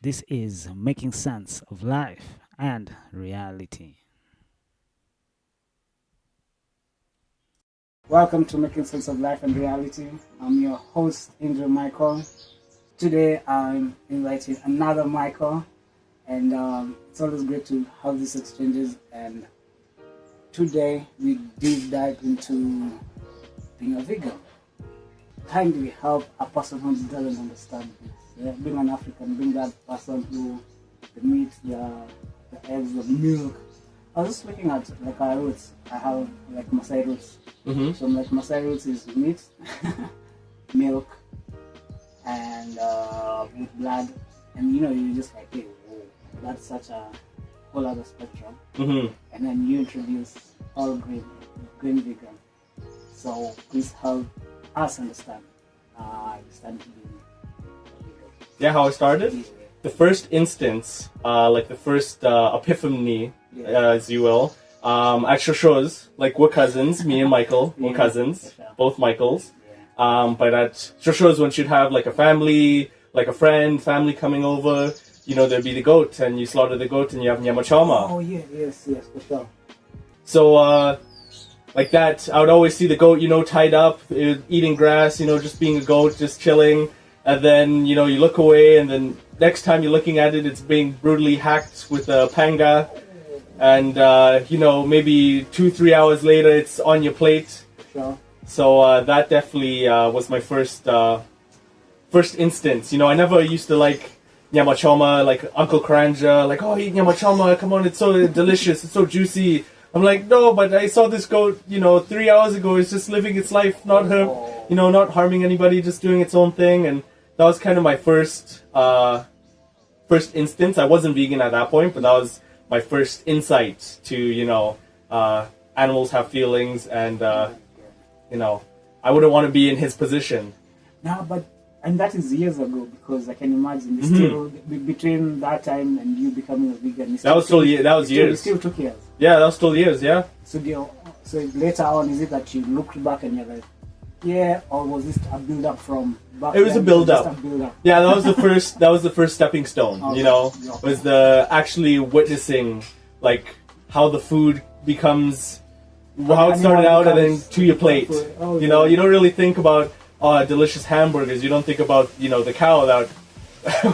This is Making Sense of Life and Reality. Welcome to Making Sense of Life and Reality. I'm your host, Andrew Michael. Today I'm inviting another Michael, and it's always great to have these exchanges. And today we deep dive into being a vegan. How do we help a person who doesn't understand this? Yeah, being an African, being that person who the meat, the eggs, the milk. I was just looking at like our roots. I have like Maasai roots. So like Maasai roots is meat, milk, and with blood. And you just like, hey, whoa, that's such a whole other spectrum. And then you introduce all green vegan. So please help us understand. Understand being vegan. Yeah, how I started? The first instance, like the first epiphany, as you will, at Shosho's, like we're cousins, me and Michael, we're cousins, both Michaels. But at Shosho's, when you'd have like a family, like a family coming over, there'd be the goat, and you slaughter the goat and you have nyamachoma. Oh, yeah, yes, for sure. So, like that, I would always see the goat, tied up, eating grass, just being a goat, just chilling. And then, you look away, and then next time you're looking at it, it's being brutally hacked with a panga. And, maybe 2-3 hours later, it's on your plate. Sure. So that definitely was my first instance. I never used to like nyamachoma, like Uncle Karanja, like, oh, eat nyamachoma, come on, it's so delicious, it's so juicy. I'm like, no, but I saw this goat, 3 hours ago, it's just living its life, not harming anybody, just doing its own thing. And that was kind of my first instance. I wasn't vegan at that point, but that was my first insight to, animals have feelings, and, I wouldn't want to be in his position. No, and that is years ago, because I can imagine still between that time and you becoming a vegan. That was years. It still took years. Yeah, that was still years. Yeah. So later on, is it that you looked back and you're like, yeah, or was this a build up from back? It was then? a build up. Just a build up. Yeah, that was the first. That was the first stepping stone. Okay. Was the actually witnessing like how the food becomes, how it started out, and then to your plate. Oh, you don't really think about delicious hamburgers. You don't think about the cow that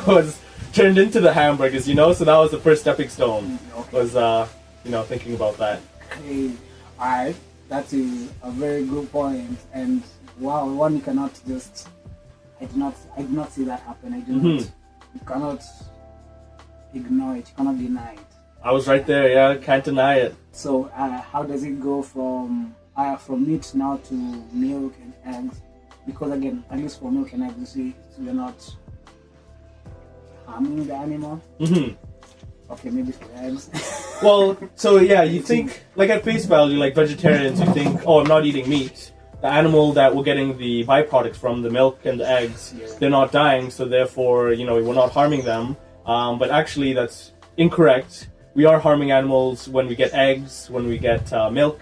was turned into the hamburgers. So that was the first stepping stone. Okay. Was thinking about that. Okay. Alright, that is a very good point. And wow, one you cannot just. I did not see that happen. I do not. You cannot ignore it. You cannot deny it. I was right there. Yeah, can't deny it. So how does it go from meat now to milk and eggs? Because again, at least for milk and eggs, you see, you're not harming the animal. Okay, maybe for eggs. Well, so yeah, you think, like at face value, like vegetarians, you think, oh, I'm not eating meat. The animal that we're getting the byproducts from, the milk and the eggs, they're not dying, so therefore, we're not harming them. But actually, that's incorrect. We are harming animals when we get eggs, when we get milk.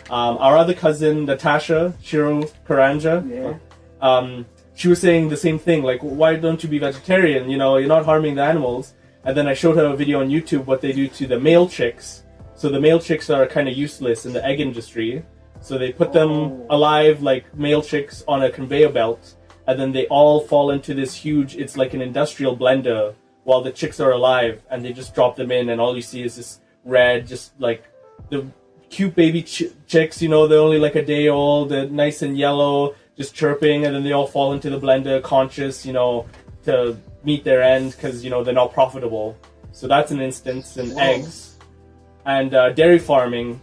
Our other cousin, Natasha Shiro Karanja, she was saying the same thing, like, why don't you be vegetarian? You're not harming the animals. And then I showed her a video on YouTube what they do to the male chicks. So the male chicks are kind of useless in the egg industry. So they put them alive, like male chicks, on a conveyor belt, and then they all fall into this huge, it's like an industrial blender while the chicks are alive, and they just drop them in, and all you see is this red, just like the cute baby chicks, they're only like a day old, they're nice and yellow, just chirping, and then they all fall into the blender conscious, to meet their end, because, they're not profitable. So that's an instance in eggs. And dairy farming,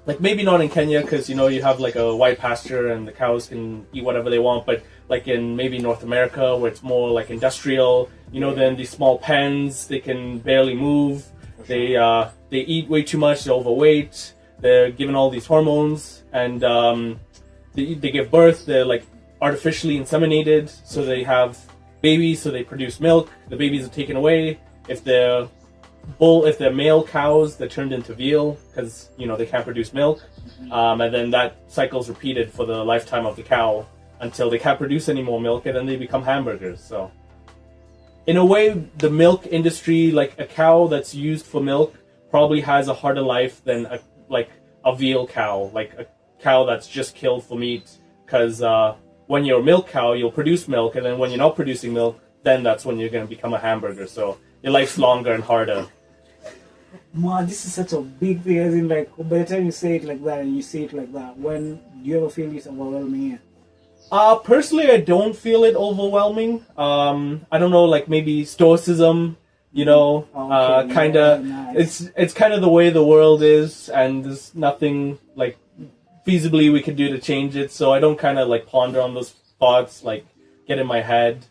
like maybe not in Kenya, because, you have like a wide pasture and the cows can eat whatever they want, but like in maybe North America, where it's more like industrial, they're in these small pens, they can barely move, they eat way too much, they're overweight, they're given all these hormones, and they give birth, they're like artificially inseminated, so they have babies, so they produce milk, the babies are taken away. If they're male cows, they're turned into veal, because they can't produce milk, and then that cycle's repeated for the lifetime of the cow until they can't produce any more milk, and then they become hamburgers. So in a way, the milk industry, like a cow that's used for milk, probably has a harder life than a veal cow, like a cow that's just killed for meat. Because when you're a milk cow, you'll produce milk, and then when you're not producing milk, then that's when you're going to become a hamburger. So your life's longer and harder. Man, this is such a big thing. As in, like, by the time you say it like that and you say it like that, when do you ever feel it's overwhelming? Personally, I don't feel it overwhelming. I don't know, like maybe stoicism, kind of. Nice. It's kind of the way the world is, and there's nothing like feasibly we could do to change it. So I don't kind of like ponder on those thoughts, like get in my head.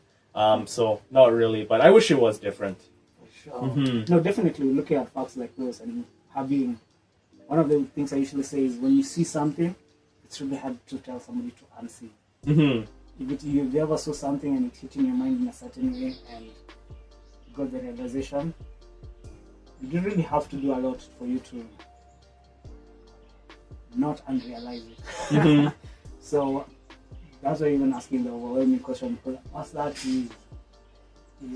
So not really, but I wish it was different. Sure. No, definitely looking at facts like those and having one of the things I usually say is when you see something, it's really hard to tell somebody to unsee. If you ever saw something and it hit in your mind in a certain way and you got the realization, you don't really have to do a lot for you to not unrealize it. So that's why even asking the overwhelming question, because what's that is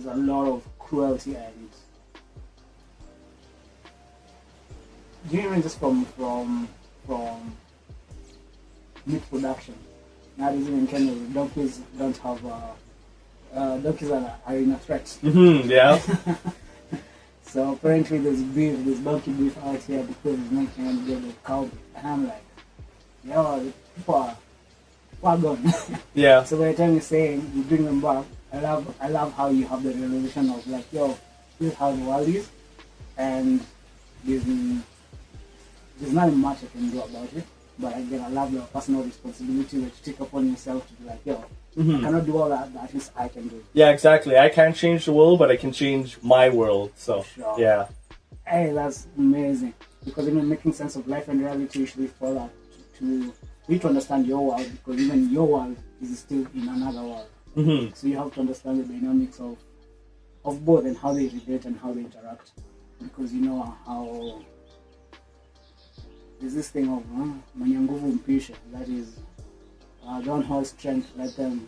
a lot of cruelty and even just from meat production. Nowadays even in Kenya, donkeys don't have donkeys are in a threat. Yeah. So apparently there's donkey beef out here because it's not trying to get the cow beef. And I'm like, yo, the people are gone. Yeah. So by the time you're saying you bring them back, I love how you have the realization of like, yo, this is how the world is, and there's not much I can do about it. But again, I love the personal responsibility that you take upon yourself to be like, yo, I cannot do all that, but at least I can do it. Yeah, exactly. I can't change the world, but I can change my world. So, Sure. Yeah. Hey, that's amazing. Because even making sense of life and reality usually fall out to you to understand your world, because even your world is still in another world. So you have to understand the dynamics of both and how they relate and how they interact. Because you know how there's this thing of mwenye nguvu mpishe, that is don't hold strength, let them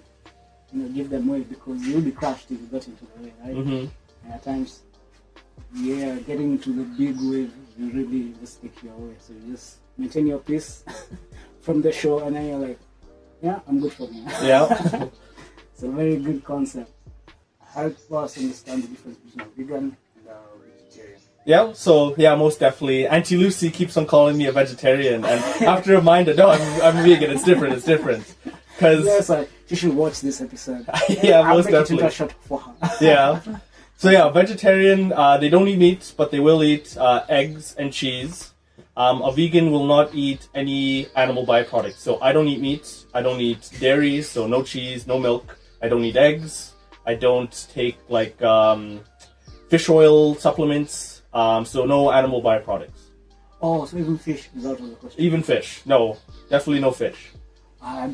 give them way, because you'll be crushed if you get into the way, right? And at times, getting into the big wave will really just take you away. So you just maintain your peace from the show, and then you're like, yeah, I'm good for me. Yeah. It's a very good concept. Help us understand the difference between a vegan and a vegetarian. Yeah, so most definitely. Auntie Lucy keeps on calling me a vegetarian, and I have to remind her, no, I'm vegan. It's different. Because yes, you should watch this episode. Yeah, I'll most make it definitely. into a shot for her. Yeah. So vegetarian. They don't eat meat, but they will eat eggs and cheese. A vegan will not eat any animal byproducts. So I don't eat meat. I don't eat dairy. So no cheese, no milk. I don't eat eggs. I don't take fish oil supplements. So no animal byproducts. Oh, so even fish is out of the question. Even fish. No, definitely no fish.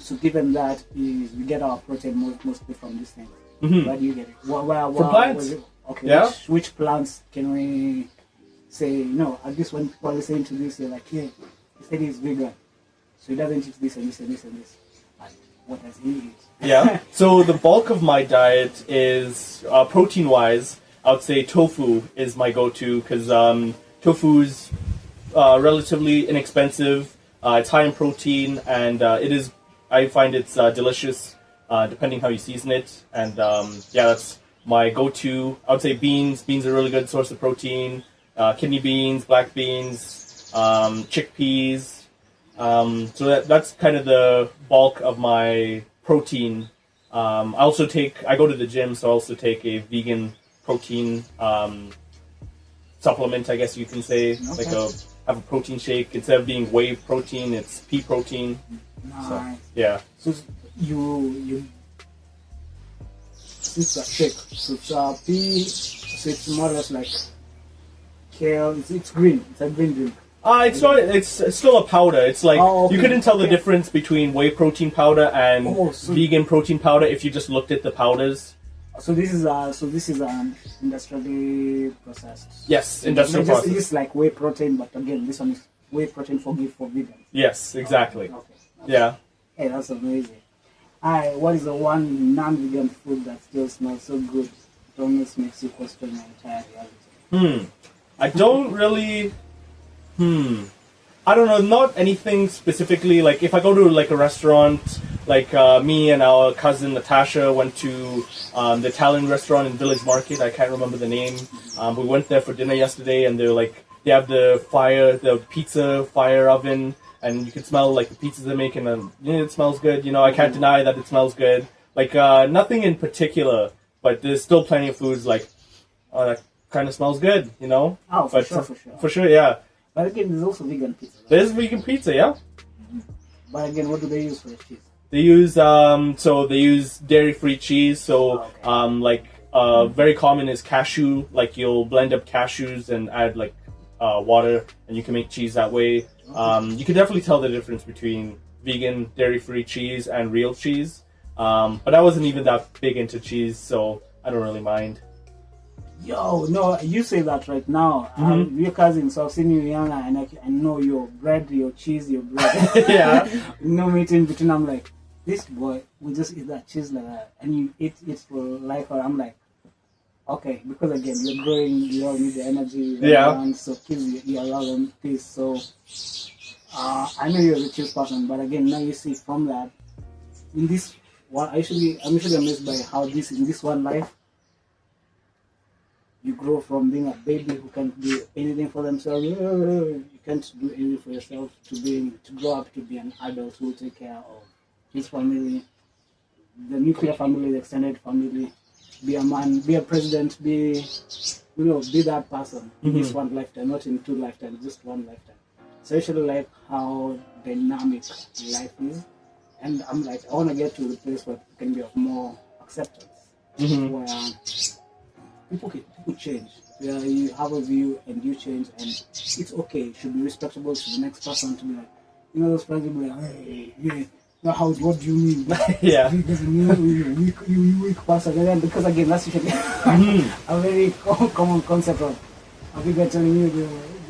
So given that we get our protein mostly from these things. Where do you get it? From plants. Okay. Yeah. Which plants can we say, at least when people listen to this, they're like, yeah, he said he's vegan. So he doesn't eat this and this and this and this. But what does he eat? Yeah. So the bulk of my diet is protein-wise. I would say tofu is my go-to because tofu is relatively inexpensive. It's high in protein, and I find it's delicious depending how you season it. And that's my go-to. I would say beans. Beans are a really good source of protein. Kidney beans, black beans, chickpeas. So that's kind of the bulk of my protein. I go to the gym, so I also take a vegan protein supplement, I guess you can say. Okay. Have a protein shake. Instead of being whey protein, it's pea protein. Nice. So, yeah. So you it's a shake. So it's a pea. So it's more or less like kale. It's green. It's a green drink. It's not. It's still a powder. It's like okay. You couldn't tell the difference between whey protein powder and vegan protein powder if you just looked at the powders. So this is industrially processed. Yes, industrial process. It's like whey protein, but again, this one is whey protein for vegans. Yes, exactly. Okay. Yeah. Hey, that's amazing. What is the one non-vegan food that still smells so good almost makes you question your entire reality? I don't really. I don't know. Not anything specifically. Like if I go to like a restaurant, like me and our cousin Natasha went to the Italian restaurant in Village Market. I can't remember the name. We went there for dinner yesterday, and they're like they have the pizza fire oven, and you can smell like the pizzas they're making, and it smells good. I can't deny that it smells good. Like nothing in particular, but there's still plenty of foods like that kind of smells good. Oh, but, sure. For sure, yeah. But again, there's also vegan pizza. Right? There's vegan pizza, yeah. But again, what do they use for the cheese? They use they use dairy-free cheese. So very common is cashew. Like you'll blend up cashews and add like water, and you can make cheese that way. You can definitely tell the difference between vegan dairy-free cheese and real cheese. But I wasn't even that big into cheese, so I don't really mind. Yo, no, you say that right now. We're cousins, so I've seen you younger, and I know your bread, your cheese, your bread. Yeah. No meat in between. I'm like, this boy will just eat that cheese like that, and you eat it for life. Or I'm like, okay, because again, you're growing, you all need the energy. Around, so kids, you allow them peace. So I know you're a cheese person, but again, now you see from that, in this one, I'm usually amazed by how in this one life, you grow from being a baby who can't do anything for themselves. You can't do anything for yourself to grow up to be an adult who will take care of his family, the nuclear family, the extended family, be a man, be a president, be that person in this one lifetime, not in 2 lifetimes, just one lifetime. So I actually like how dynamic life is. And I'm like, I want to get to the place where it can be of more acceptance, where people change. You have a view and you change, and it's okay. It should be respectable to the next person to be like, those friends will be like, hey, what do you mean? Yeah. You weak person. And then, because again, that's usually a very common concept of people telling you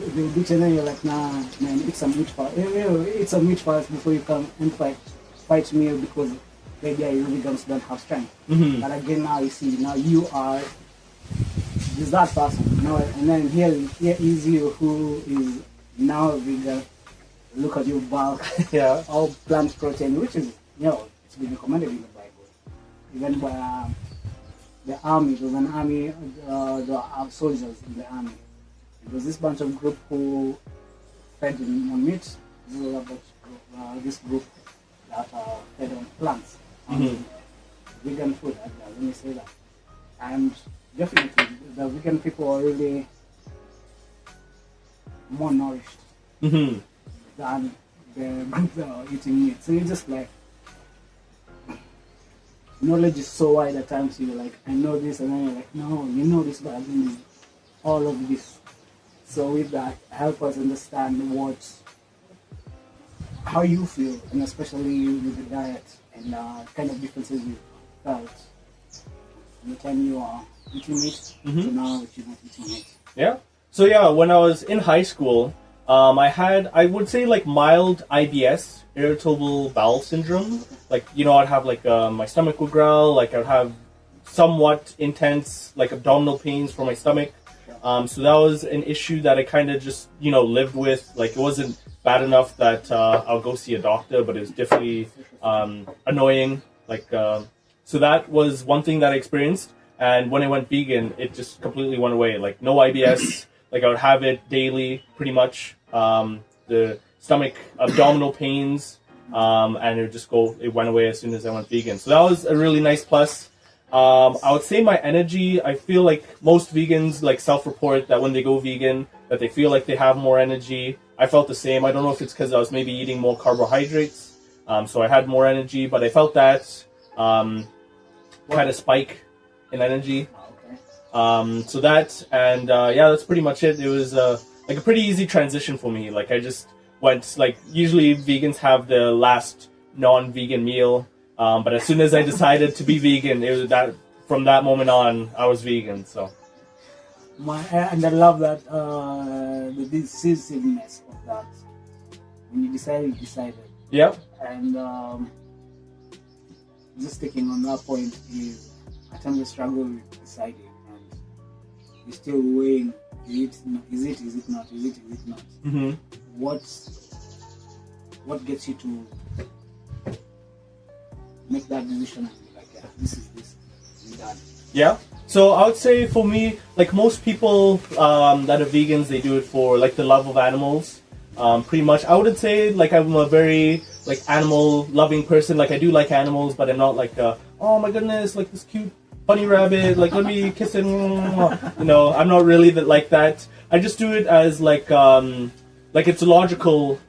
they'll beat you, and then you're like, nah, man, it's a meat fast. It's a meat fast before you come and fight me, because maybe you really don't have strength. But again, now you see, now you are is that person. And then here is you who is now vegan. Look at your bulk, all plant protein, which is, it's been recommended in the Bible. Even by the army, there was an army, the soldiers in the army. It was this bunch of group who fed on meat. This was about this group that fed on plants, vegan food. Let me say that. And definitely, the vegan people are really more nourished than the group that are eating meat. So you're just like, knowledge is so wide at times. You're like, I know this, and then you're like, no, you know this, but I mean all of this. So with that, help us understand how you feel, and especially with the diet and kind of differences you felt from the time you are eating meat to now that you're not eating meat. Yeah. So yeah, when I was in high school, I had, I would say, like mild IBS, irritable bowel syndrome. Like, I'd have like my stomach would growl, like I'd have somewhat intense like abdominal pains for my stomach. So that was an issue that I kind of just, lived with. Like, it wasn't bad enough that I'll go see a doctor, but it was definitely annoying. Like, so that was one thing that I experienced. And when I went vegan, it just completely went away. Like, no IBS. Like, I would have it daily, pretty much. The stomach, abdominal pains, and it went away as soon as I went vegan. So that was a really nice plus. I would say my energy, I feel like most vegans like self-report that when they go vegan, that they feel like they have more energy. I felt the same. I don't know if it's because I was maybe eating more carbohydrates, so I had more energy, but I felt that kind of spike in energy. So that, and that's pretty much it. It was like a pretty easy transition for me. Like I just went, like usually vegans have the last non-vegan meal. But as soon as I decided to be vegan, it was that from that moment on, I was vegan. So, and I love that the decisiveness of that. When you decided, you decided. Yep. And just sticking on that point is, I tend to struggle with deciding. you're still weighing, is it not? Is it not? Mm-hmm. What gets you to make that decision and be like, yeah, this is done? Yeah. So I would say for me, like most people that are vegans, they do it for like the love of animals. Pretty much, I wouldn't say like I'm a very like animal loving person. Like I do like animals, but I'm not like oh my goodness, like this cute bunny rabbit, like let me kiss it. You know, I'm not really like that. I just do it as like it's a logical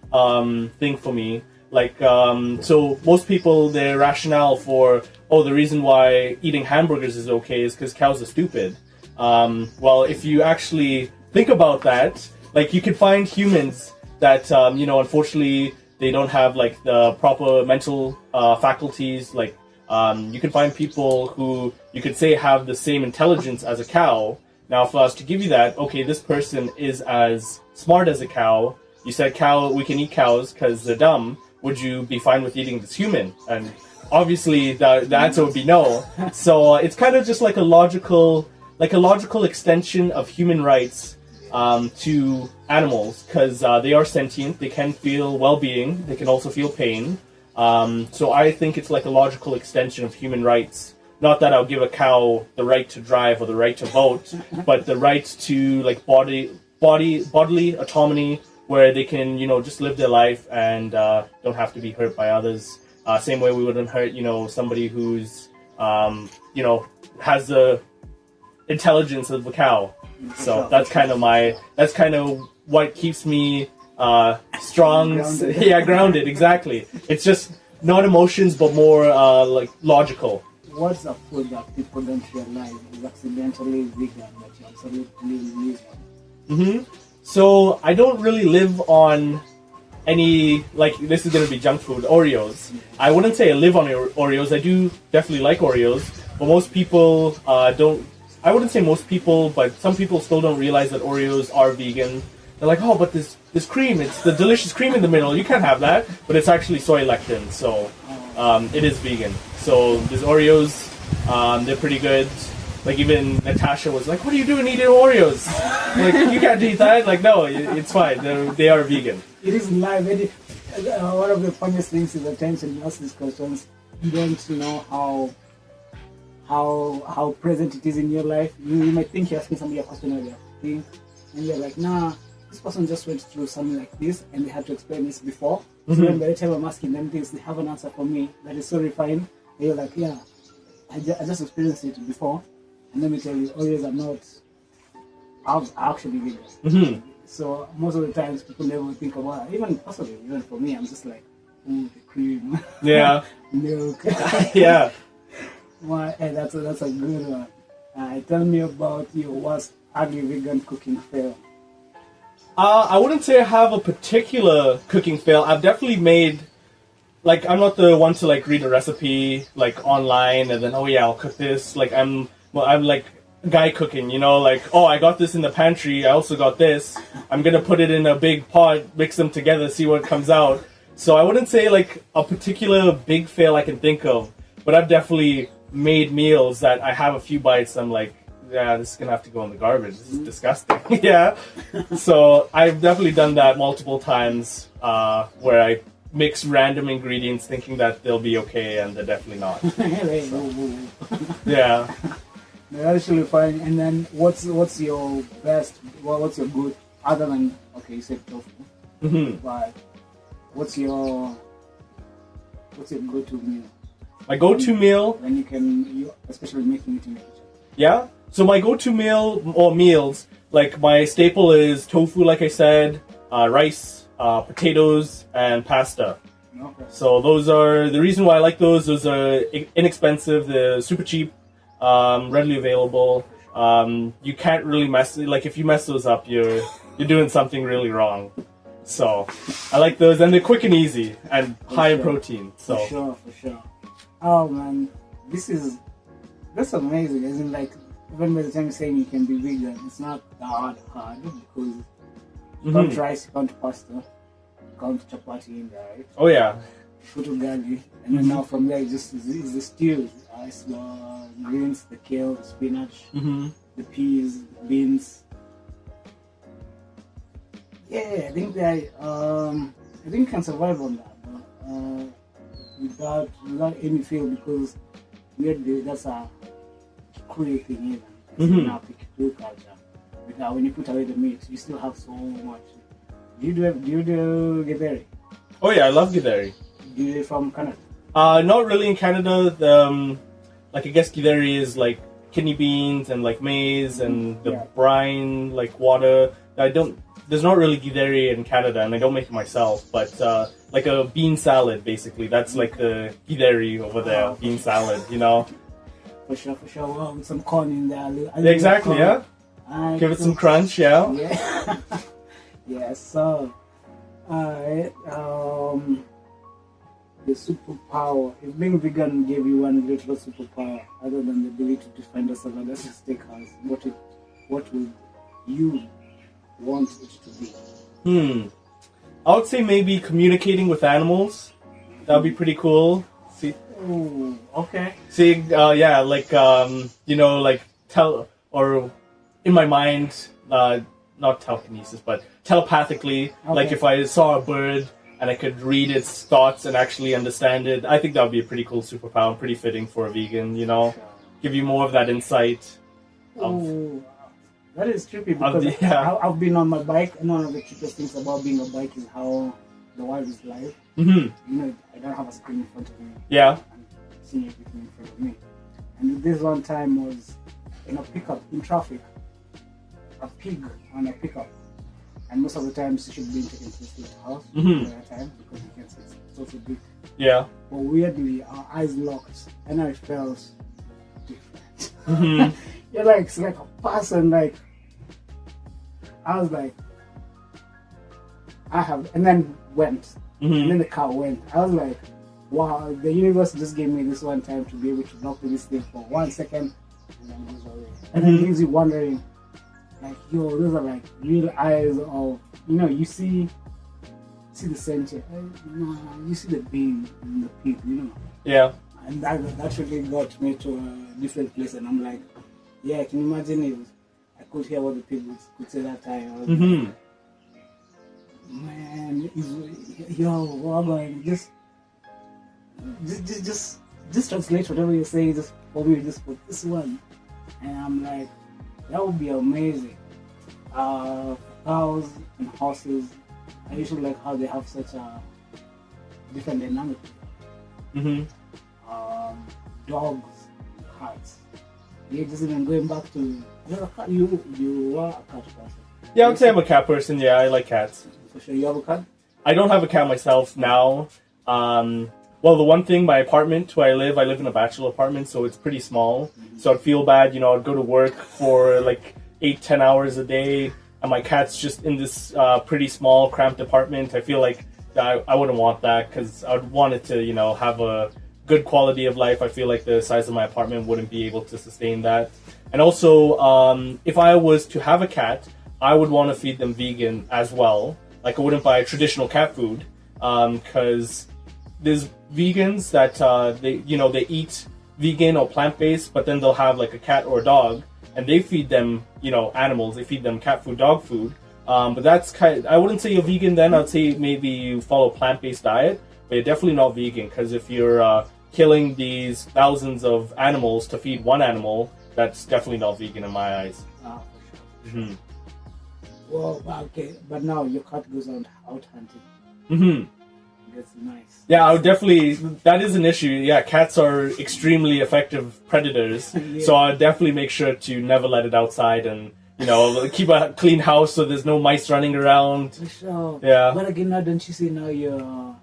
thing for me. Like so most people, their rationale for the reason why eating hamburgers is okay is because cows are stupid. Well, if you actually think about that, like you can find humans that unfortunately they don't have like the proper mental faculties. Like you can find people who you could say have the same intelligence as a cow. Now, for us to give you that, okay, this person is as smart as a cow. You said we can eat cows because they're dumb. Would you be fine with eating this human? And obviously the answer would be no. So it's kind of just like a logical extension of human rights to animals, because they are sentient, they can feel well-being, they can also feel pain. So I think it's like a logical extension of human rights. Not that I'll give a cow the right to drive or the right to vote, but the right to like bodily autonomy, where they can, just live their life and don't have to be hurt by others. Same way we wouldn't hurt, somebody who's, has the intelligence of a cow. So that's kind of what keeps me strong. Grounded. Yeah, grounded, exactly. It's just not emotions, but more like logical. What's a food that people don't realize is accidentally vegan that you absolutely live on? Mm-hmm. So I don't really live on any, like, this is going to be junk food, Oreos. I wouldn't say I live on Oreos. I do definitely like Oreos, but most people don't. I wouldn't say most people, but some people still don't realize that Oreos are vegan. They're like, oh, but this cream, it's the delicious cream in the middle. You can't have that, but it's actually soy lectin, so it is vegan. So these Oreos, they're pretty good. Like even Natasha was like, "What are you doing eating Oreos? Like you can't eat that." Like no, it's fine. They are vegan. It is live. One of the funniest things is at times when you ask these questions, you don't know how present it is in your life. You might think you're asking somebody a question or their thing, and you're like, nah, this person just went through something like this and they had to explain this before. So then by the time I'm asking them things, they have an answer for me that is so refined. And you're like, yeah, I just experienced it before. And let me tell you, Oreos are not actually vegan. Mm-hmm. So most of the times people never think about it. Even personally, even for me, I'm just like, ooh, the cream. Yeah. Milk. Yeah. Well, that's a good one. Tell me about your worst ugly vegan cooking fail. I wouldn't say I have a particular cooking fail. I've definitely made, like, I'm not the one to like read a recipe like online and then I'll cook this. Like I'm like guy cooking, like, oh, I got this in the pantry, I also got this, I'm gonna put it in a big pot, mix them together, see what comes out. So I wouldn't say like a particular big fail I can think of, but I've definitely made meals that I have a few bites, I'm like, yeah, this is gonna have to go in the garbage, this is disgusting. Yeah. So I've definitely done that multiple times, where I mix random ingredients thinking that they'll be okay and they're definitely not. Yeah. They're actually fine. And then what's your best? What's your good? Other than you said tofu. Mm-hmm. But what's your go-to meal? My go-to meal. When you especially making it in the kitchen. Yeah. So my go-to meal or meals, like my staple is tofu, like I said, rice, potatoes, and pasta. Okay. So those are the reason why I like those. Those are inexpensive. They're super cheap. Readily available. You can't really if you mess those up, you're doing something really wrong. So I like those, and they're quick and easy and high in protein. So for sure. Oh man, that's amazing. Isn't like even by the time you're saying you can be vegan, it's not that hard because you can't rice, you can't pasta, you can't chapati in there, right? Oh yeah. Put ugali, and then now from there it's the stews, the greens, the kale, the spinach, the peas, beans. Yeah, I think you can survive on that, but without any fail, because weirdly that's a cruel thing even in our Pigry culture. Because when you put away the meat, you still have so much. Do you do githeri? Oh yeah, I love githeri. Do you from Canada? Not really in Canada. Like I guess githeri is like kidney beans and like maize and the brine, like water. There's not really githeri in Canada, and I don't make it myself. But like a bean salad, basically. That's like the githeri over there, bean salad. You know. For sure. Well, with some corn in there. Exactly. Yeah. Give it some crunch. Yeah. Yeah. Yeah. So, alright. The superpower. If being vegan gave you one literal superpower, other than the ability to find a salad at a steakhouse, what would you want it to be? I would say maybe communicating with animals. That'd be pretty cool. See. Oh, okay. See, yeah, like like or in my mind, not telekinesis, but telepathically. Okay. Like if I saw a bird and I could read its thoughts and actually understand it, I think that would be a pretty cool superpower, pretty fitting for a vegan. You know, give you more of that insight. That is trippy because I've been on my bike, and one of the tripiest things about being a bike is how the world is live. You know, I don't have a screen in front of me. Yeah. I'm seeing everything in front of me. And this one time was in a pickup in traffic, a pig on a pickup, and most of the times she should be taken to the house at that time because you can't see it's also big. Yeah. But weirdly, our eyes locked, and I felt different. You're like, it's like a person, like, I was like, and then went, and then the car went. I was like, wow, the universe just gave me this one time to be able to knock this thing for 1 second, and then goes away. And then it leaves you wondering, like, yo, those are like real eyes of, you know, you see the center, you see the being in the pig, you know. Yeah. And that really got me to a different place, and I'm like, yeah, can you imagine if I could hear what the people could say that time? Man, yo, we're going, just translate whatever you say, just for me, just put this one. And I'm like, that would be amazing. Cows and horses, I usually like how they have such a different dynamic. Dogs and cats. Yeah, just even going back to you are a cat person. Yeah, I would say I'm a cat person. Yeah, I like cats. For sure, you have a cat? I don't have a cat myself now. Well, the one thing, my apartment where I live in a bachelor apartment, so it's pretty small. So I'd feel bad, I'd go to work for like 8-10 hours a day, and my cat's just in this pretty small, cramped apartment. I feel like I wouldn't want that, because I would want it to, have a good quality of life. I feel like the size of my apartment wouldn't be able to sustain that. And also, if I was to have a cat, I would want to feed them vegan as well. Like, I wouldn't buy traditional cat food, because there's vegans that they eat vegan or plant-based, but then they'll have like a cat or a dog, and they feed them animals. They feed them cat food, dog food. But that's I wouldn't say you're vegan then. I'd say maybe you follow a plant-based diet, but you're definitely not vegan, because if you're killing these thousands of animals to feed one animal, that's definitely not vegan in my eyes. For sure. Well, okay, but now your cat goes out hunting. That's nice. Yeah, I would definitely. That is an issue. Yeah, cats are extremely effective predators. So I would definitely make sure to never let it outside, and keep a clean house so there's no mice running around. For sure. Yeah. But again, now don't you see now you're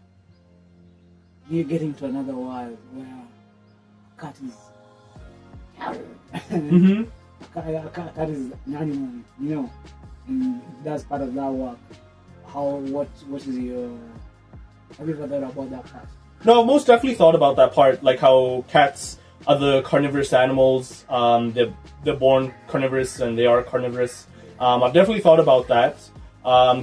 getting to another world where cat is. Cat is an animal, and that's part of that work. What is your? Have you ever thought about that part? No, I've most definitely thought about that part, like how cats are the carnivorous animals. They're born carnivorous and they are carnivorous. I've definitely thought about that.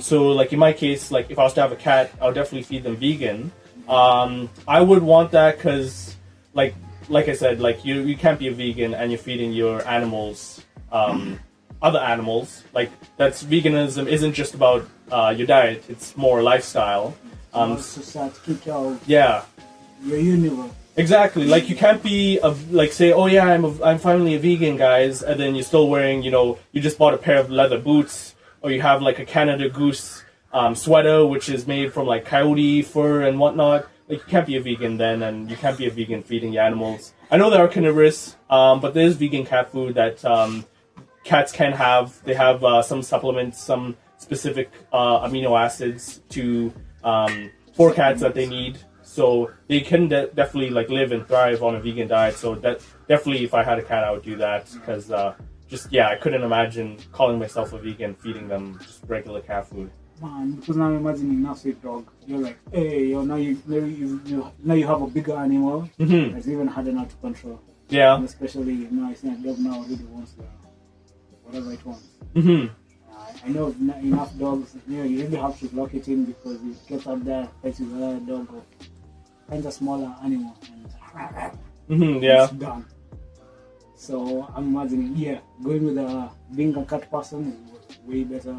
So, like in my case, like if I was to have a cat, I would definitely feed them vegan. I would want that because, like I said, like you can't be a vegan and you're feeding your animals other animals. Like that's veganism isn't just about your diet; it's more lifestyle. Also start to kick out Yeah, your universe. exactly. Like you can't be like say, oh yeah, I'm finally a vegan, guys, and then you're still wearing, you just bought a pair of leather boots, or you have like a Canada Goose sweater, which is made from like coyote fur and whatnot. Like you can't be a vegan then, and you can't be a vegan feeding the animals. I know they are carnivorous, but there's vegan cat food that cats can have. They have some supplements, some specific amino acids to for cats that they need. So they can definitely like live and thrive on a vegan diet. So that definitely, if I had a cat, I would do that because I couldn't imagine calling myself a vegan feeding them just regular cat food. Man, because now imagine you now say dog, you're like, hey, now you have a bigger animal that's even harder now to control. Yeah. And especially I think a dog now really wants whatever it wants. I know enough dogs. You really have to lock it in because it gets out there, fights with another dog or finds a smaller animal and it's done. So I'm imagining, going with being a cat person is a way better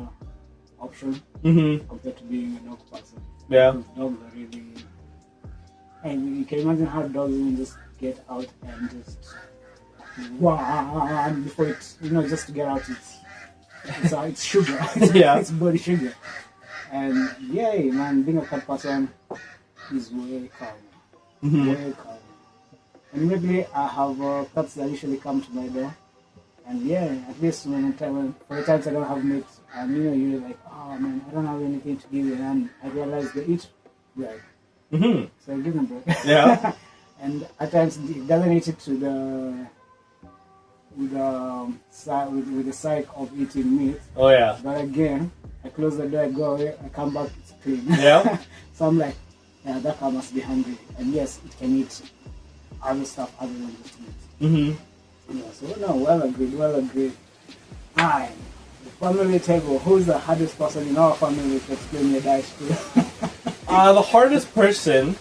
option compared to being a dog person. Yeah. Because dogs are really... And you can imagine how dogs will just get out and just run before it, just to get out it's sugar. It's body sugar. And man, being a cat person is way calmer. Way calmer. And maybe I have cats that usually come to my door. And at least for the times I don't have meat, and you're like, oh man, I don't have anything to give you, and I realize they eat bread. So I give them bread. Yeah. And at times it doesn't eat it with the side of eating meat. Oh yeah. But again, I close the door, I go away, I come back, it's clean. Yeah. So I'm like, that cat must be hungry. And yes, it can eat other stuff other than just meat. So well agreed. Alright, the family table. Who's the hardest person in our family to explain your diet to? The hardest person.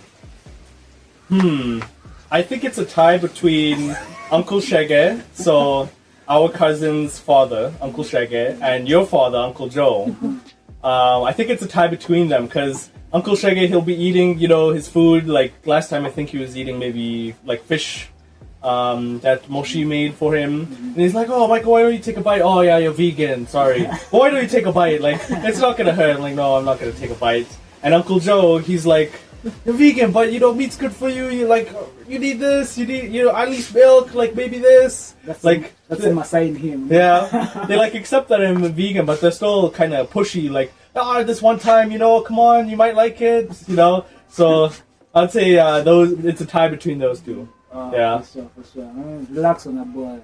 I think it's a tie between Uncle Shege, so our cousin's father, Uncle Shege, and your father, Uncle Joe. I think it's a tie between them because Uncle Shege, he'll be eating, his food. Like last time, I think he was eating maybe like fish that Moshi made for him. And he's like, oh, Michael, why don't you take a bite? Oh, yeah, you're vegan. Sorry. Well, why don't you take a bite? Like, it's not going to hurt. I'm like, no, I'm not going to take a bite. And Uncle Joe, he's like, you're vegan, but meat's good for you. You need this. You need, at least milk. Like maybe this. That's a Masai in him. Yeah, they accept that I'm a vegan, but they're still kind of pushy. Like, this one time, come on, you might like it. So I'd say it's a tie between those two. For sure. Relax on a boy.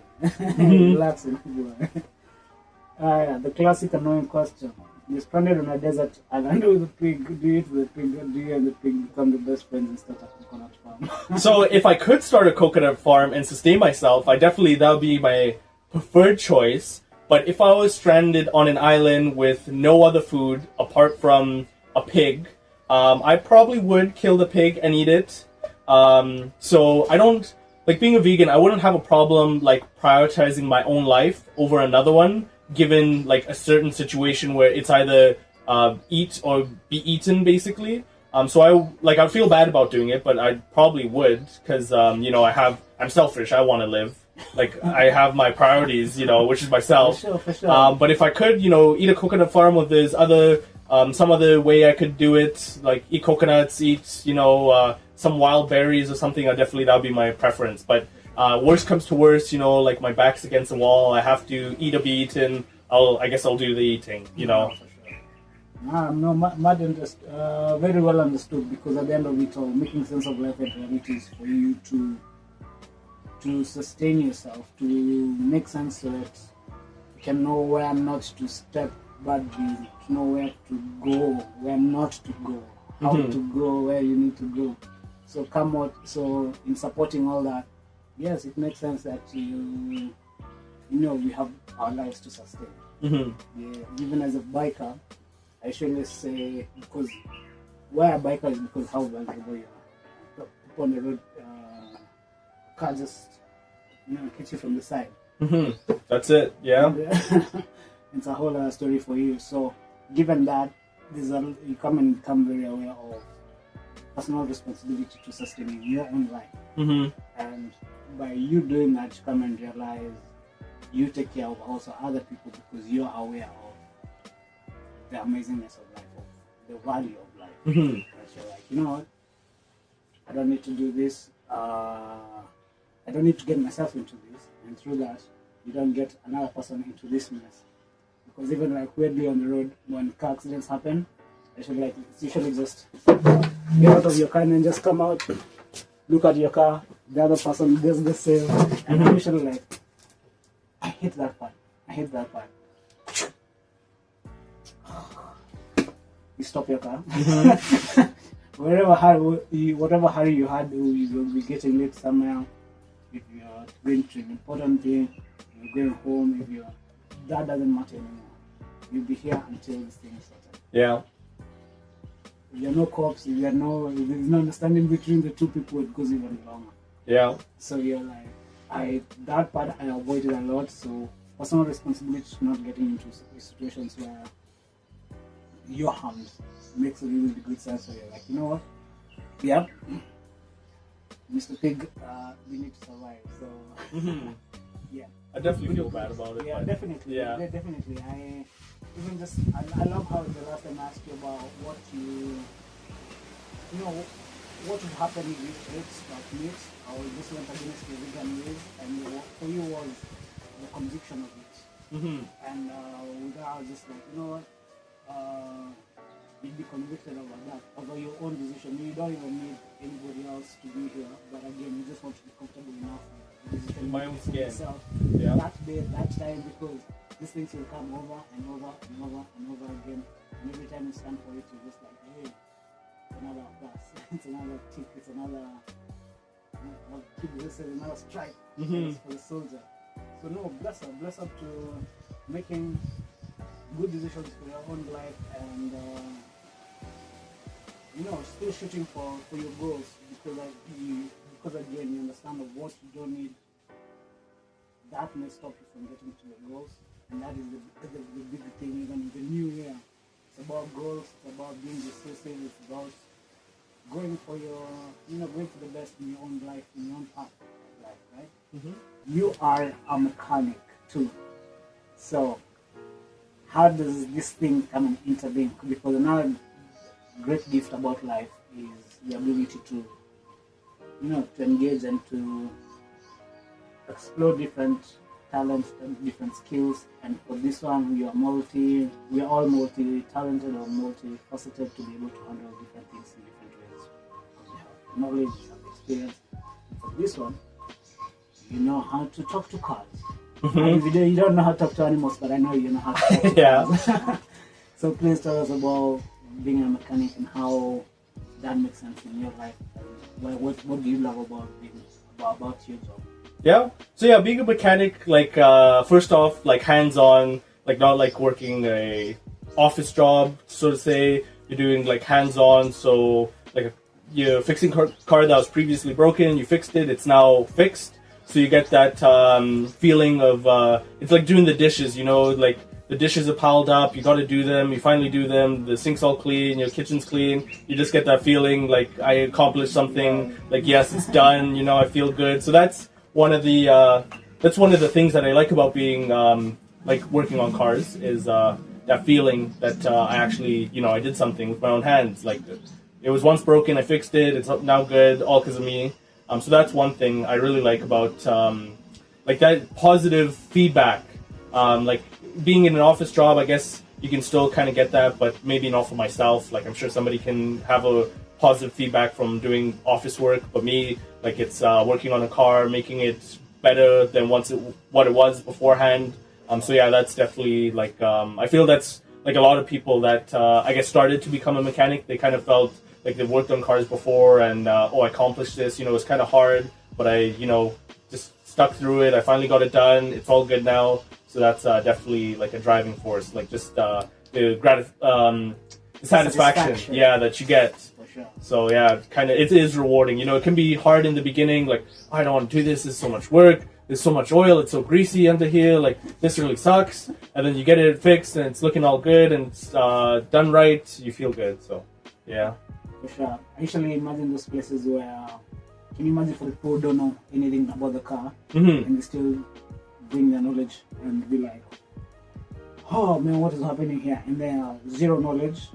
Relax on a boy. The classic annoying question. You're stranded on a desert island with a pig. Do you eat the pig? Do you and the pig become the best friends and start a coconut farm? So if I could start a coconut farm and sustain myself, that would be my preferred choice. But if I was stranded on an island with no other food apart from a pig, I probably would kill the pig and eat it. So I don't, being a vegan, I wouldn't have a problem prioritizing my own life over another one, given a certain situation where it's either eat or be eaten, basically. So I'd feel bad about doing it, but I probably would, because I'm selfish. I want to live. I have my priorities, which is myself. For sure. But if I could, eat a coconut farm, or there's some other way I could do it, eat coconuts, eat some wild berries or something, that would be my preference. But worst comes to worst, my back's against the wall, I have to eat or be eaten, I guess I'll do the eating, For sure. Very well understood, because at the end of it all, making sense of life and realities for you to sustain yourself, to make sense so that you can know where not to step badly, to know where to go, where not to go, how to go, where you need to go. So in supporting all that, yes, it makes sense that we have our lives to sustain. Even as a biker, I usually say, because why a biker is because how vulnerable you are. People on the road, car just hit you from the side. That's it. Yeah. It's a whole other story for you. So, given that, you become very aware of personal responsibility to sustaining your own life. And by you doing that, you come and realize you take care of also other people because you're aware of the amazingness of life, of the value of life. That you're like, you know what? I don't need to do this. I don't need to get myself into this. And through that, you don't get another person into this mess. Because even like weirdly on the road, when car accidents happen, it's usually just get out of your car and then just come out, look at your car, the other person does the same. And I'm usually like, I hate that part. You stop your car. Whatever hurry you had, you will be getting late somewhere. If you're going to an important thing, if you're going home, that doesn't matter anymore. You'll be here until this thing is sorted. Yeah. If you're no cops, if there's no understanding between the two people, it goes even longer. Yeah. So you're like, that part I avoided a lot. So personal responsibility to not getting into situations where you're harmed makes a really good sense. So you're like, you know what? Yep. Mr. Pig, we need to survive. So yeah. I definitely feel bad about it. Yeah, definitely. Yeah. Definitely. I love how the last time I asked you about what what would happen if you ate like meat or just went against the vegan ways, and what for you was the conviction of it. And with that, I was just like, you know what? You'd be convicted over that, over your own decision. You don't even need anybody else to be here, but again, you just want to be comfortable enough with the decision My own skin. yourself. Yeah. That day, that time, because these things will come over and over and over and over again, and every time you stand for it, you're just like, hey, it's another pass, it's another tick, it's another another strike for the soldier. So no, bless up to making good decisions for your own life, and still shooting for your goals, because again you understand of what you don't need. That may stop you from getting to your goals, and that is the big thing. Even in the new year, it's about goals, it's about being decisive, it's about going for going for the best in your own life, in your own path of life, right? You are a mechanic too, so how does this thing come and intervene? Because another great gift about life is the ability to engage and to explore different talents and different skills. And for this one, we are all multi-talented or multi-faceted to be able to handle different things in different ways. Because you have knowledge, you have experience. And for this one, you know how to talk to cars. You don't know how to talk to animals, but I know you know how to talk to cars. So please tell us about being a mechanic and how that makes sense in your life. And what do you love about your job? Yeah. So yeah, being a mechanic, like first off, like hands-on, like not like working a office job, so to say. You're doing like hands-on, so like you're fixing car that was previously broken. You fixed it; it's now fixed. So you get that feeling of it's like doing the dishes. Like the dishes are piled up. You got to do them. You finally do them. The sink's all clean. Your kitchen's clean. You just get that feeling like I accomplished something. Like yes, it's done. I feel good. So that's one of the things that I like about being like working on cars is that feeling that I actually I did something with my own hands. Like it was once broken, I fixed it. It's now good, all because of me. So that's one thing I really like about like that positive feedback. Like being in an office job, I guess you can still kind of get that, but maybe not for myself. Like I'm sure somebody can have a positive feedback from doing office work, but me, like it's working on a car, making it better than what it was beforehand. So yeah, that's definitely like I feel that's like a lot of people that I guess started to become a mechanic. They kind of felt like they've worked on cars before, and I accomplished this. It was kind of hard, but I just stuck through it. I finally got it done. It's all good now. So that's definitely like a driving force. Like just the satisfaction, yeah, that you get. Sure. So yeah, it is rewarding. It can be hard in the beginning, like I don't want to do this. This is so much work. there's so much oil, it's so greasy under here, like this really sucks. And then you get it fixed and it's looking all good and it's done right, you feel good. So yeah. For sure. I usually imagine those places where, can you imagine for the people who don't know anything about the car and they still bring their knowledge and be like, oh man, what is happening here? And then zero knowledge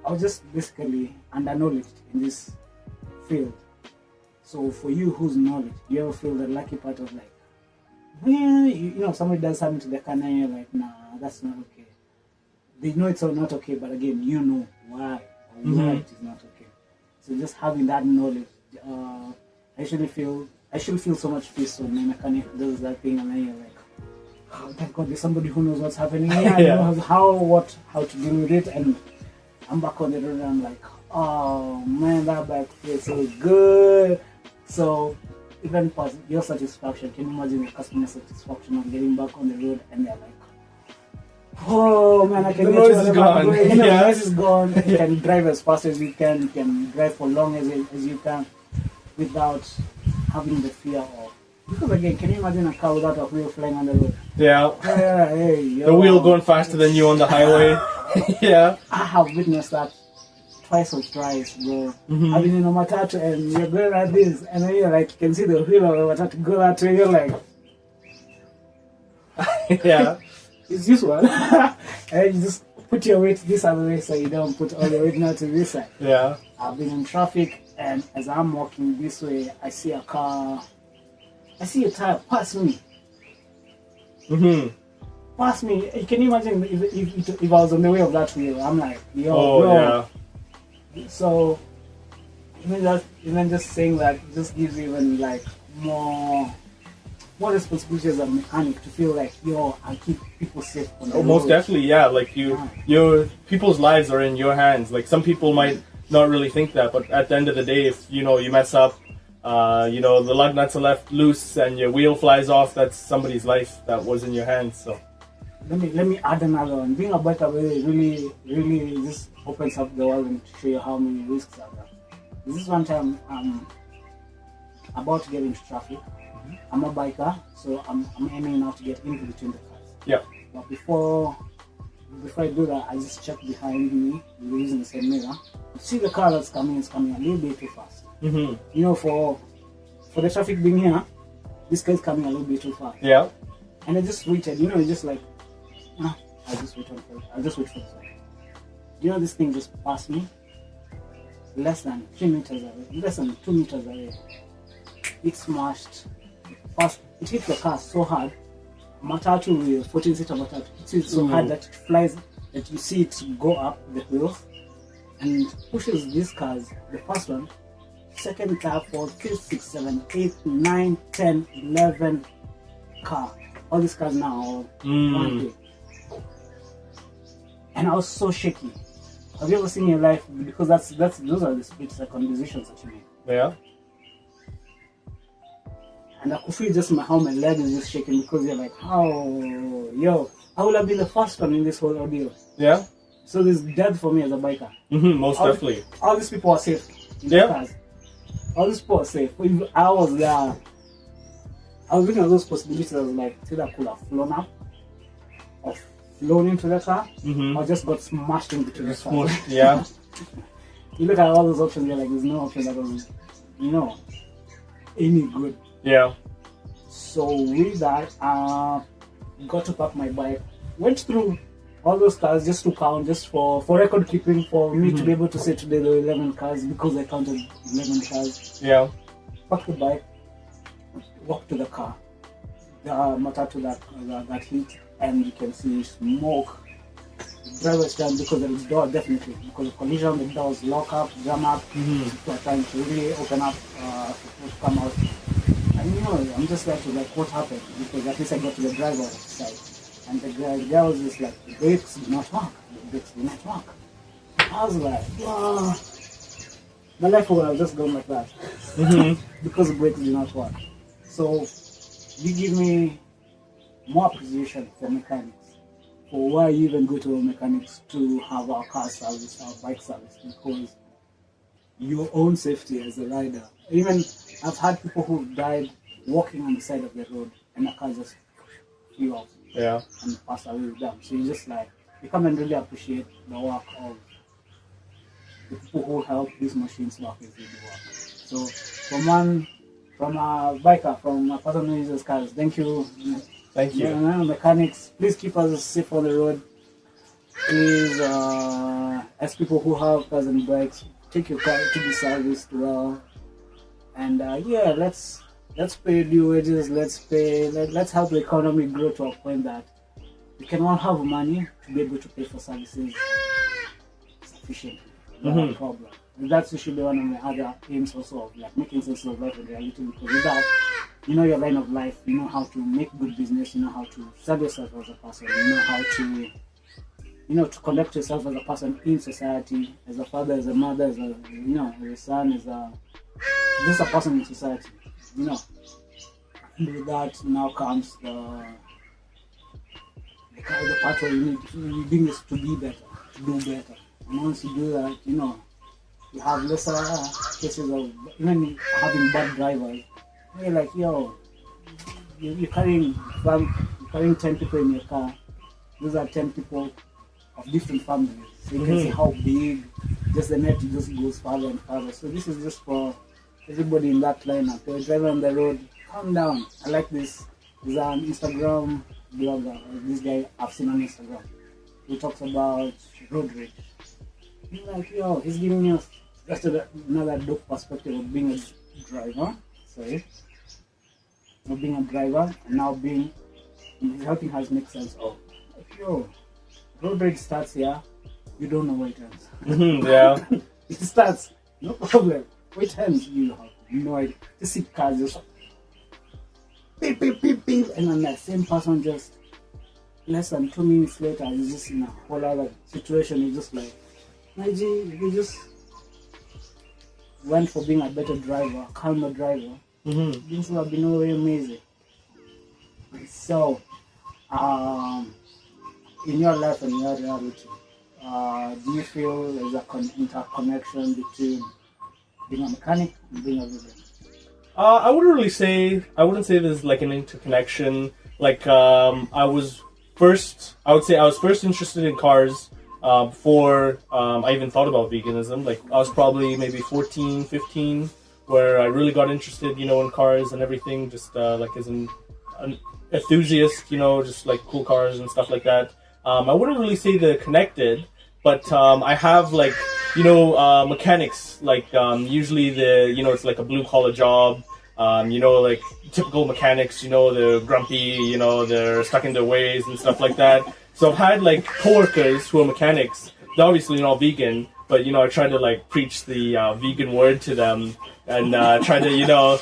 or just basically underknowledged in this field. So for you who's knowledge, do you ever feel the lucky part of like, well, you know, somebody does something to the car and you're like, nah, that's not okay. They know it's all not okay, but again, you know why or why it is not okay. So just having that knowledge, I actually feel so much peace when my mechanic does that thing, and then you're like, oh thank God, there's somebody who knows what's happening here, knows how to deal with it, and I'm back on the road and I'm like, oh man, that bike feels so good. So even for your satisfaction, can you imagine the customer satisfaction of getting back on the road and they're like, oh man, I can the get noise is gone. The noise is gone. You can drive as fast as you can drive for long as you can without having the fear of, because again, can you imagine a car without a wheel flying on the road? Yeah. Hey, the wheel going faster than you on the highway. Yeah. I have witnessed that twice or thrice, bro. I've been in a matatu and you're going like this, and then you're like, you can see the wheel of the matatu go that way, you're like, yeah. It's this one. And you just put your weight this other way so you don't put all your weight now to this side. Yeah. I've been in traffic and as I'm walking this way, I see a car, I see a tire pass me. Pass me. Can you imagine if I was on the way of that wheel? I'm like, yo, bro. Yeah. So even just saying that just gives you even like more responsibility as a mechanic to feel like, yo, I keep people safe on the road. Most definitely, yeah. Like your people's lives are in your hands. Like some people might not really think that, but at the end of the day, if you mess up, the lug nuts are left loose and your wheel flies off, that's somebody's life that was in your hands. So let me add another one. Being a biker really just opens up the world and to show you how many risks are there. This is one time I'm about to get into traffic. I'm a biker, so I'm aiming now to get into between the cars. Yeah. But before I do that, I just check behind me using the same mirror. See the car that's coming is coming a little bit too fast. You know, for the traffic being here, this car is coming a little bit too fast. Yeah. And I just waited. You know, just like, I'll just wait for the sign. You know, this thing just passed me less than 3 meters away, less than 2 meters away. It smashed. First, it hit the car so hard. Matatu with 14-seater matatu. It hit so hard that it flies, that you see it go up the wheels and pushes these cars. The first one, second car, fourth, fifth, sixth, seventh, eighth, 9, 10, 11 car. All these cars now are one day. And I was so shaky. Have you ever seen in your life? Because those are the split-second decisions that you make. Yeah. And I could feel just how my leg is just shaking because you're like, I would have been the first one in this whole ordeal. Yeah. So there's death for me as a biker. Most definitely. All these people are safe in the cars. All these people are safe. If I was there, I was looking at those possibilities. I was like, either I could have flown up or flown into the car or just got smashed into the car. Yeah. You look at all those options, you're like, there's no option that was, any good. Yeah. So with that, got to park my bike. Went through all those cars just to count, just for record keeping, for me to be able to say today there were 11 cars because I counted 11 cars. Yeah. Parked the bike, walked to the car, the matatu that hit, and you can see smoke. The driver's down because of the door, definitely. Because of collision, the door was locked up, jam up. People are trying to really open up to come out. And I'm just like, what happened? Because at least I got to the driver's side. And the guy was just like, the brakes do not work. The brakes do not work. I was like, wow. My life would have just gone like that. Because the brakes do not work. So, you give me more appreciation for mechanics. For why you even go to a mechanics to have our car service, our bike service. Because your own safety as a rider. Even I've had people who died walking on the side of the road, and the car just flew off Yeah. and passed away with them. So you just like, you come and really appreciate the work of the people who help these machines work as they do work. So from a biker, from a person who uses cars, thank you. Thank you. Mechanics, please keep us safe on the road. Please, as people who have cars and bikes, take your car to be serviced well. And yeah, let's pay due wages. Let's help the economy grow to a point that we can all have money to be able to pay for services sufficiently. Not a problem. And that should be one of my other aims also of like making sense of life and reality, because with that, you know your line of life, you know how to make good business, you know how to serve yourself as a person, you know how to, to conduct yourself as a person in society, as a father, as a mother, as a, as a son, as a just a person in society, And with that now comes the part where you doing this to be better, to do better. And once you do that, you have lesser cases of even having bad drivers. You're like, you're carrying 10 people in your car. Those are 10 people of different families. So you can see how big just the net just goes further and further. So this is just for everybody in that lineup. You're driving on the road, calm down. I like this. There's an Instagram blogger, this guy I've seen on Instagram. He talks about road rage. He's like, he's giving us just another dope perspective of being a driver. Of being a driver, and now he's helping us make sense of, road rage starts here, you don't know where it ends. Yeah. It starts, no problem. Where it ends, you have no idea. Just see cars just beep, beep, beep, beep, and then that same person just less than 2 minutes later is just in a whole other situation. It's just like, you just went for being a better driver, a calmer driver. Things have been very amazing. So, in your life and your reality, do you feel there's a interconnection between being a mechanic and being a vegan? I wouldn't say there's like an interconnection. Like, I would say I was first interested in cars before I even thought about veganism. Like, I was probably maybe 14, 15, where I really got interested, in cars and everything, just like as an enthusiast, just like cool cars and stuff like that. I wouldn't really say they're connected, but I have like, mechanics, like usually it's like a blue collar job, like typical mechanics, they're grumpy, they're stuck in their ways and stuff like that. So I've had like coworkers who are mechanics. They're obviously not vegan, but I try to like preach the vegan word to them and try to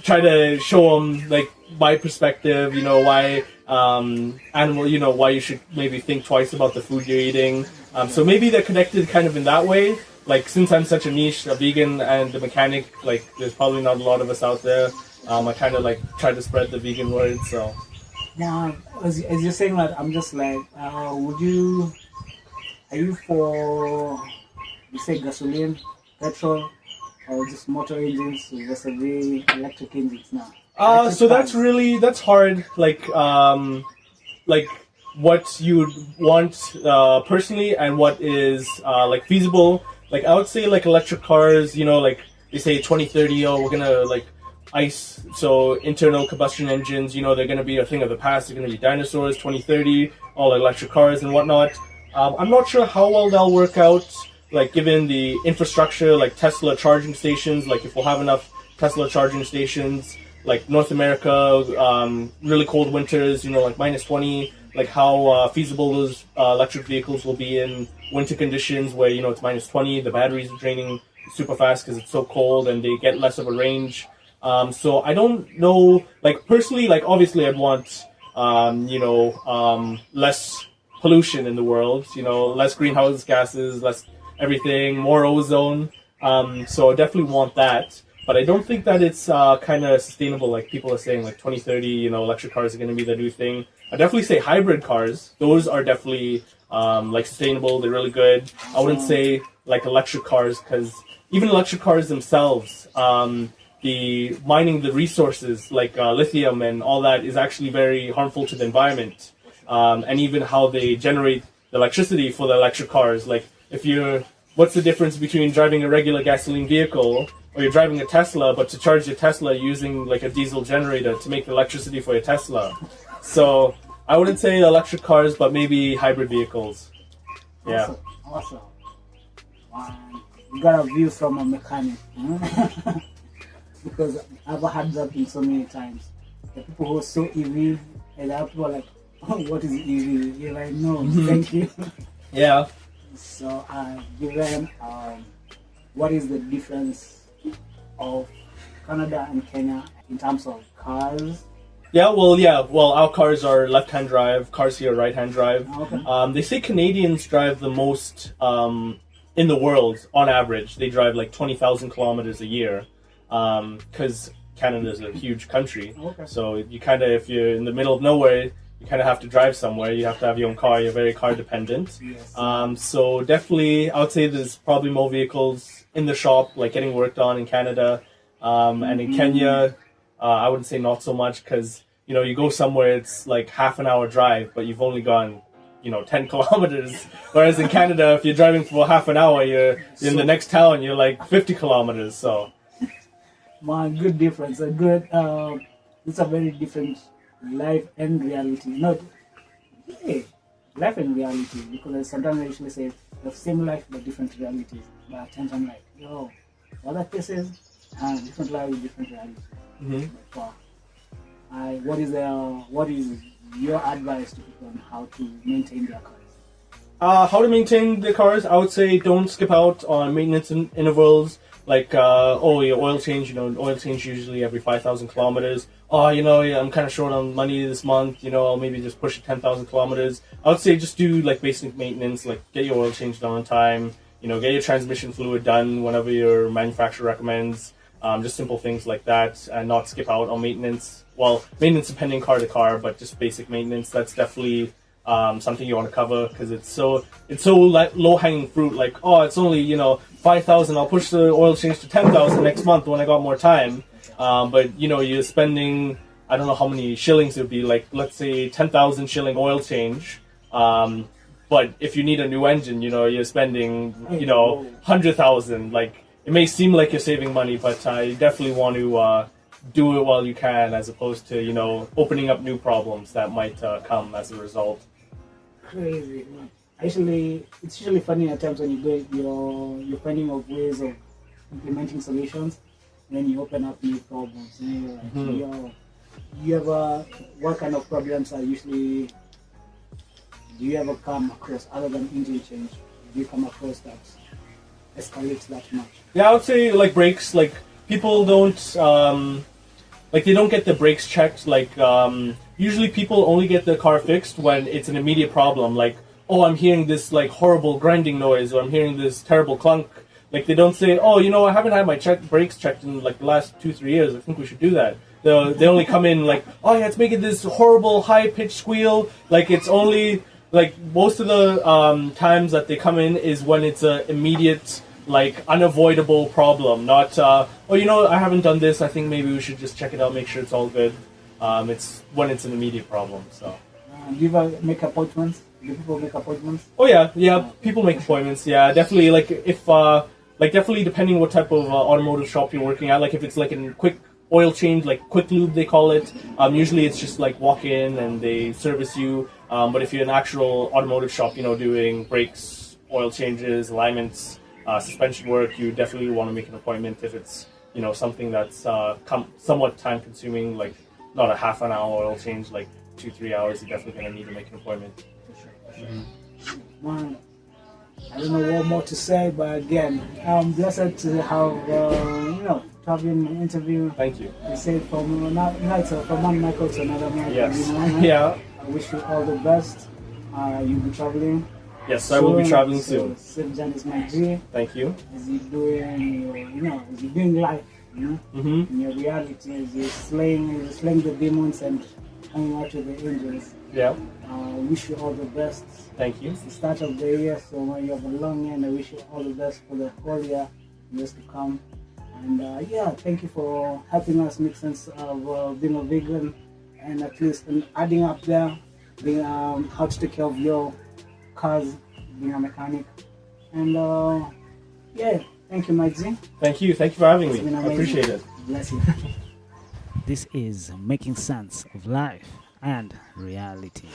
try to show them like my perspective, why why you should maybe think twice about the food you're eating. So maybe they're connected kind of in that way. Like, since I'm such a niche, a vegan and a mechanic, like there's probably not a lot of us out there. I kind of like try to spread the vegan word. So now, as you're saying that, I'm just like, are you for, you say gasoline, petrol, or just motor engines versus the electric engines now? So that's hard. Like what you want personally and what is like feasible. Like, I would say like electric cars, like they say 2030, we're gonna like ICE, so internal combustion engines, they're gonna be a thing of the past. They're gonna be dinosaurs. 2030, all electric cars and whatnot. I'm not sure how well they'll work out, like given the infrastructure, like Tesla charging stations. Like, if we'll have enough Tesla charging stations, like North America, really cold winters, like -20, like how feasible those electric vehicles will be in winter conditions where, it's -20, the batteries are draining super fast because it's so cold and they get less of a range. So I don't know, like personally, like obviously I'd want, less pollution in the world, less greenhouse gases, less everything, more ozone. So I definitely want that. But I don't think that it's kind of sustainable, like people are saying, like 2030, electric cars are going to be the new thing. I definitely say hybrid cars. Those are definitely like sustainable. They're really good. I wouldn't say like electric cars, because even electric cars themselves, the mining the resources like lithium and all that is actually very harmful to the environment, and even how they generate the electricity for the electric cars. Like what's the difference between driving a regular gasoline vehicle or you're driving a Tesla, but to charge your Tesla using like a diesel generator to make the electricity for your Tesla? So I wouldn't say electric cars, but maybe hybrid vehicles. Yeah. Awesome. Wow. You got a view from a mechanic. Because I've had that in so many times. The people who are so EV, and other people are like, oh, what is EV? You're like, no, thank you. Yeah. So give them what is the difference of Canada and Kenya in terms of cars? Well, our cars are left-hand drive. Cars here are right-hand drive. Okay. They say Canadians drive the most in the world on average. They drive like 20,000 kilometers a year because Canada is a huge country. Okay. So you kind of, if you're in the middle of nowhere, you kind of have to drive somewhere. You have to have your own car. You're very car dependent. Yes. So definitely, I would say there's probably more vehicles in the shop, like getting worked on in Canada, and in Kenya. I wouldn't say not so much because, you go somewhere, it's like half an hour drive, but you've only gone, 10 kilometers. Whereas in Canada, if you're driving for half an hour, you're in the next town, you're like 50 kilometers. So, Man, good difference. A good, it's a very different life and reality. Not, life and reality, because sometimes I usually say the same life but different realities. But at times I'm like, other cases, different life, different realities. Wow. What is your advice to people on how to maintain their cars? How to maintain the cars? I would say don't skip out on maintenance intervals. Like, your oil change. Oil change usually every 5,000 kilometers. I'm kind of short on money this month. I'll maybe just push it 10,000 kilometers. I would say just do like basic maintenance, like get your oil change done on time. Get your transmission fluid done whenever your manufacturer recommends. Just simple things like that, and not skip out on maintenance. Well, maintenance depending car to car, but just basic maintenance. That's definitely something you want to cover because it's so low hanging fruit. Like, it's only 5,000. I'll push the oil change to 10,000 next month when I got more time. But you're spending, I don't know how many shillings it would be. Like, let's say 10,000 shilling oil change. But if you need a new engine, you're spending 100,000. Like, it may seem like you're saving money, but you definitely want to do it while you can, as opposed to opening up new problems that might come as a result. Crazy. Actually, it's usually funny at times when you're finding of ways of implementing solutions, and then you open up new problems. And you're like, what kind of problems do you ever come across other than engine change? Do you come across that escalates that much? Yeah, I would say like brakes. Like people don't they don't get the brakes checked. Like usually people only get the car fixed when it's an immediate problem. Like, I'm hearing this like horrible grinding noise, or I'm hearing this terrible clunk. Like they don't say, I haven't had my brakes checked in like the last 2-3 years. I think we should do that. They only come in like, it's making this horrible high pitched squeal. Like it's only like most of the times that they come in is when it's an immediate, like unavoidable problem. Not I haven't done this. I think maybe we should just check it out, make sure it's all good. It's when it's an immediate problem. So. Do you ever make appointments? Do people make appointments? Oh yeah, people make appointments. Yeah, definitely. Like if definitely depending what type of automotive shop you're working at. Like if it's like a quick oil change, like quick lube they call it. Usually it's just like walk in and they service you. But if you're an actual automotive shop, doing brakes, oil changes, alignments, suspension work, you definitely want to make an appointment if it's something that's somewhat time consuming, like not a half an hour oil change, like 2-3 hours. You're definitely going to need to make an appointment. For sure. Man, I don't know what more to say, but again, I'm blessed to have to have you in an interview. Thank you. You say from one Michael to another Michael. Yes. Yeah. I wish you all the best. You'll be traveling. Yes, so I will be traveling soon. Safe journeys, my G. Thank you. As you're doing life, in your reality, as you're slaying the demons and hanging out with the angels. Yeah. I wish you all the best. Thank you. It's the start of the year, so when you have a long end, I wish you all the best for the whole year, years to come. And yeah, thank you for helping us make sense of being a vegan, and at least adding up there, being how to take care of your cars, being a mechanic. And yeah, thank you, Mike Z. Thank you for having It's me. been I amazing. appreciate it. Bless you. This is Making Sense of Life and Reality.